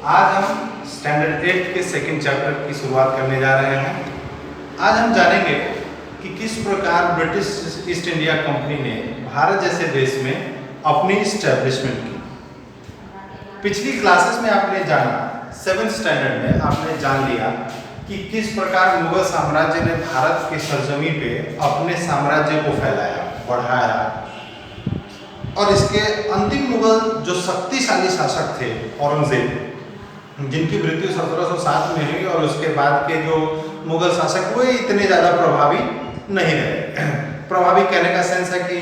आज हम स्टैंडर्ड 8 के सेकंड चैप्टर की शुरुआत करने जा रहे हैं। आज हम जानेंगे कि किस प्रकार ब्रिटिश ईस्ट इंडिया कंपनी ने भारत जैसे देश में अपनी स्टैब्लिशमेंट की। पिछली क्लासेस में आपने जाना, 7th स्टैंडर्ड में आपने जान लिया कि किस प्रकार मुगल साम्राज्य ने भारत के सरजमी पे अपने साम्राज्य को फैलाया, बढ़ाया, और इसके अंतिम मुगल जो शक्तिशाली शासक थे औरंगजेब, जिनकी मृत्यु 1707 में हुई, और उसके बाद के जो मुगल शासक हुए इतने ज़्यादा प्रभावी नहीं रहे। प्रभावी कहने का सेंस है कि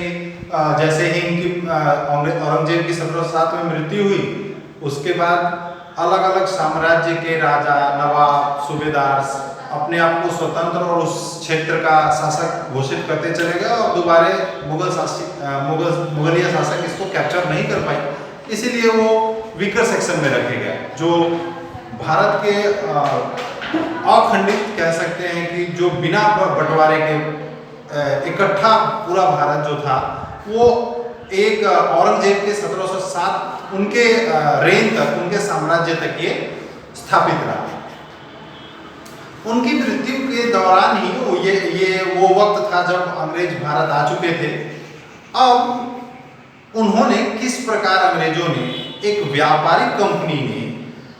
जैसे ही इनकी औरंगजेब की 1707 में मृत्यु हुई, उसके बाद अलग अलग साम्राज्य के राजा, नवाब, सूबेदार अपने आप को स्वतंत्र और उस क्षेत्र का शासक घोषित करते चले गए, और दोबारा मुगलिया शासक इसको कैप्चर नहीं कर पाए, इसीलिए वो वीकर सेक्शन में रखे गए। जो भारत के अखंडित कह सकते हैं कि जो बिना बंटवारे के इकट्ठा पूरा भारत जो था, वो एक औरंगजेब के 1707 उनके रेन तक, उनके साम्राज्य तक ये स्थापित रहा। उनकी मृत्यु के दौरान ही वो वक्त था जब अंग्रेज भारत आ चुके थे। अब उन्होंने किस प्रकार अंग्रेजों ने, एक व्यापारिक कंपनी ने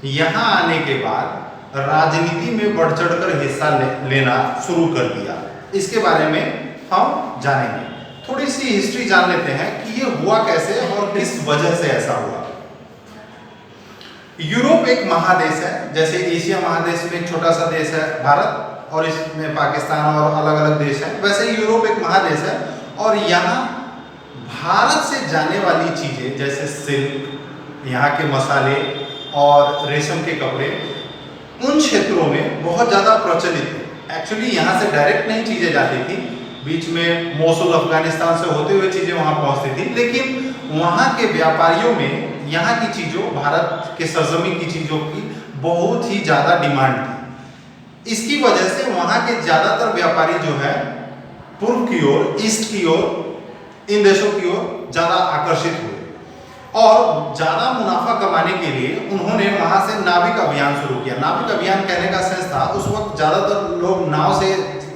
यहाँ आने के बाद राजनीति में बढ़ चढ़कर हिस्सा लेना शुरू कर दिया, इसके बारे में हम जानेंगे। थोड़ी सी हिस्ट्री जान लेते हैं कि ये हुआ कैसे और किस वजह से ऐसा हुआ। यूरोप एक महादेश है, जैसे एशिया महादेश में एक छोटा सा देश है भारत, और इसमें पाकिस्तान और अलग अलग देश हैं, वैसे यूरोप एक महादेश है। और यहाँ भारत से जाने वाली चीज़ें जैसे सिल्क, यहाँ के मसाले और रेशम के कपड़े उन क्षेत्रों में बहुत ज़्यादा प्रचलित थे। एक्चुअली यहाँ से डायरेक्ट नहीं चीज़ें जाती थी, बीच में मोसुल अफगानिस्तान से होते हुए चीज़ें वहाँ पहुँचती थी, लेकिन वहाँ के व्यापारियों में यहाँ की चीज़ों, भारत के सरजमी की चीज़ों की बहुत ही ज़्यादा डिमांड थी। इसकी वजह से वहाँ के ज़्यादातर व्यापारी जो है पूर्व की ओर, ईस्ट की ओर, इन देशों की ओर ज़्यादा आकर्षित हुए, और ज़्यादा मुनाफा कमाने के लिए उन्होंने वहाँ से नाविक अभियान शुरू किया। नाविक अभियान कहने का सेंस था, उस वक्त ज़्यादातर लोग नाव से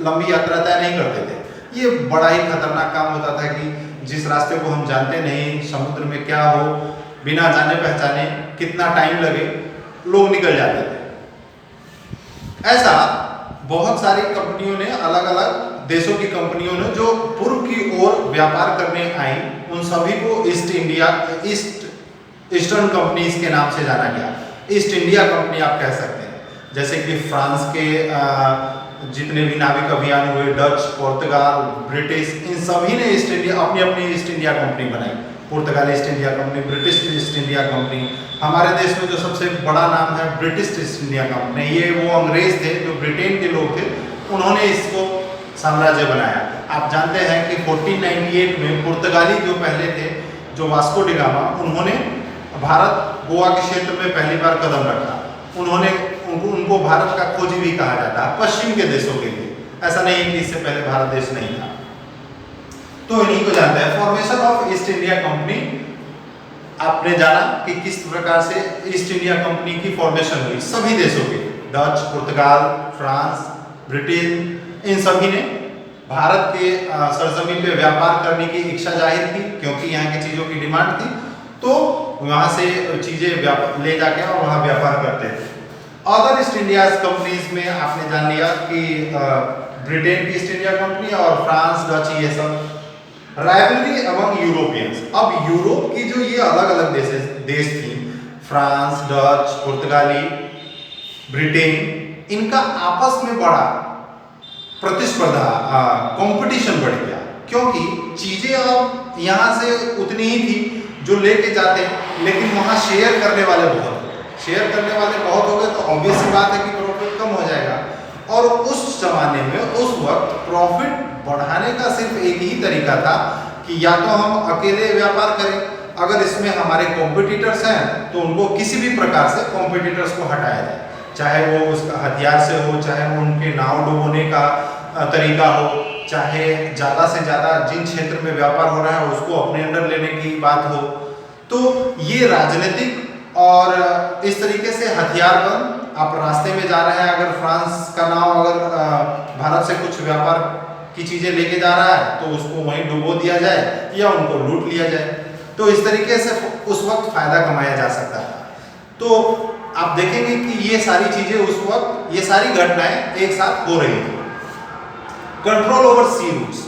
लंबी यात्रा तय नहीं करते थे। ये बड़ा ही खतरनाक काम होता था कि जिस रास्ते को हम जानते नहीं, समुद्र में क्या हो, बिना जाने पहचाने कितना टाइम लगे, लोग निकल जाते थे। ऐसा बहुत सारी कंपनियों ने, अलग अलग देशों की कंपनियों ने जो पूर्व की ओर व्यापार करने आई, उन सभी को ईस्टर्न कंपनीज के नाम से जाना गया। ईस्ट इंडिया कंपनी आप कह सकते हैं। जैसे कि फ्रांस के जितने भी नाविक अभियान हुए, डच, पुर्तगाल, ब्रिटिश, इन सभी ने ईस्ट इंडिया अपनी अपनी ईस्ट इंडिया कंपनी बनाई। पुर्तगाल East India company, British East India company. हमारे देश में जो सबसे बड़ा नाम है ब्रिटिश ईस्ट इंडिया कंपनी, ये वो अंग्रेज थे जो ब्रिटेन के लोग थे, उन्होंने इसको साम्राज्य बनाया। आप जानते हैं कि 1498 में पुर्तगाली जो पहले थे, जो वास्को डी गामा, उन्होंने भारत गोवा के क्षेत्र में पहली बार कदम रखा। उनको भारत का खोजी भी कहा जाता है, पश्चिम के देशों के लिए। ऐसा नहीं है कि इससे पहले भारत देश नहीं था। तो इन्हीं को जानते हैं। Formation of east India company, आपने जाना कि किस प्रकार से ईस्ट इंडिया कंपनी की फॉर्मेशन हुई। सभी देशों के, डच, पुर्तगाल, फ्रांस, ब्रिटेन, इन सभी ने भारत के सरजमी पे व्यापार करने की इच्छा जाहिर की, क्योंकि यहाँ की चीज़ों की डिमांड थी, तो वहाँ से चीज़ें ले जाके और वहाँ व्यापार करते थे। अदर ईस्ट इंडिया कंपनीज में आपने जान लिया कि ब्रिटेन की ईस्ट इंडिया कंपनी और फ्रांस, डच, ये सब। राइवलरी अमंग यूरोपियंस, अब यूरोप की जो ये अलग अलग देश थी, फ्रांस, डच, पुर्तगाली, ब्रिटेन, इनका आपस में बड़ा प्रतिस्पर्धा, कंपटीशन बढ़ गया, क्योंकि चीज़ें अब यहाँ से उतनी ही थी जो लेके जाते, लेकिन वहाँ शेयर करने वाले बहुत हो गए, तो ऑब्वियस सी बात है कि प्रॉफिट कम हो जाएगा। और उस जमाने में, उस वक्त प्रॉफिट बढ़ाने का सिर्फ एक ही तरीका था कि या तो हम अकेले व्यापार करें, अगर इसमें हमारे कॉम्पिटिटर्स हैं तो उनको किसी भी प्रकार से कॉम्पिटिटर्स को हटाया जाए, चाहे वो उसका हथियार से हो, चाहे वो उनके नाव डुबोने का तरीका हो, चाहे ज़्यादा से ज़्यादा जिन क्षेत्र में व्यापार हो रहा है उसको अपने अंडर लेने की बात हो। तो ये राजनीतिक और इस तरीके से हथियार बंद आप रास्ते में जा रहे हैं, अगर फ्रांस का नाव अगर भारत से कुछ व्यापार की चीज़ें लेके जा रहा है तो उसको वहीं डुबो दिया जाए या उनको लूट लिया जाए। तो इस तरीके से उस वक्त फ़ायदा कमाया जा सकता था। तो आप देखेंगे कि ये सारी चीज़ें उस वक्त, ये सारी घटनाएं एक साथ हो रही थी। कंट्रोल ओवर सी रूट्स,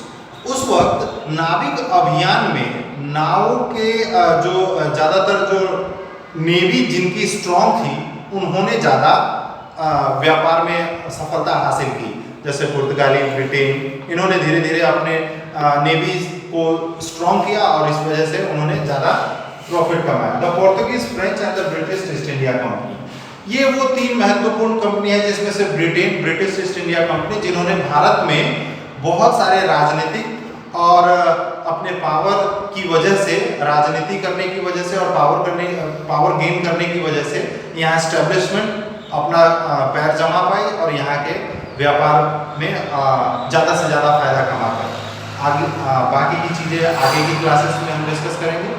उस वक्त नाविक अभियान में नावों के जो ज़्यादातर जो नेवी जिनकी स्ट्रॉन्ग थी उन्होंने ज़्यादा व्यापार में सफलता हासिल की। जैसे पुर्तगाली, ब्रिटेन, इन्होंने धीरे धीरे अपने नेवी को स्ट्रॉन्ग किया और इस वजह से उन्होंने ज़्यादा प्रॉफिट कमाया। The Portuguese, French and the British East India company, ये वो तीन महत्वपूर्ण कंपनी है जिसमें से Britain, British East India company, जिन्होंने भारत में बहुत सारे राजनीतिक और अपने पावर की वजह से, राजनीति करने की वजह से और पावर गेन करने की वजह से यहाँ एस्टेब्लिशमेंट अपना पैर जमा पाई और यहाँ के व्यापार में ज़्यादा से ज़्यादा फायदा कमा पाए। आगे बाकी की चीज़ें आगे की क्लासेस में हम डिस्कस करेंगे।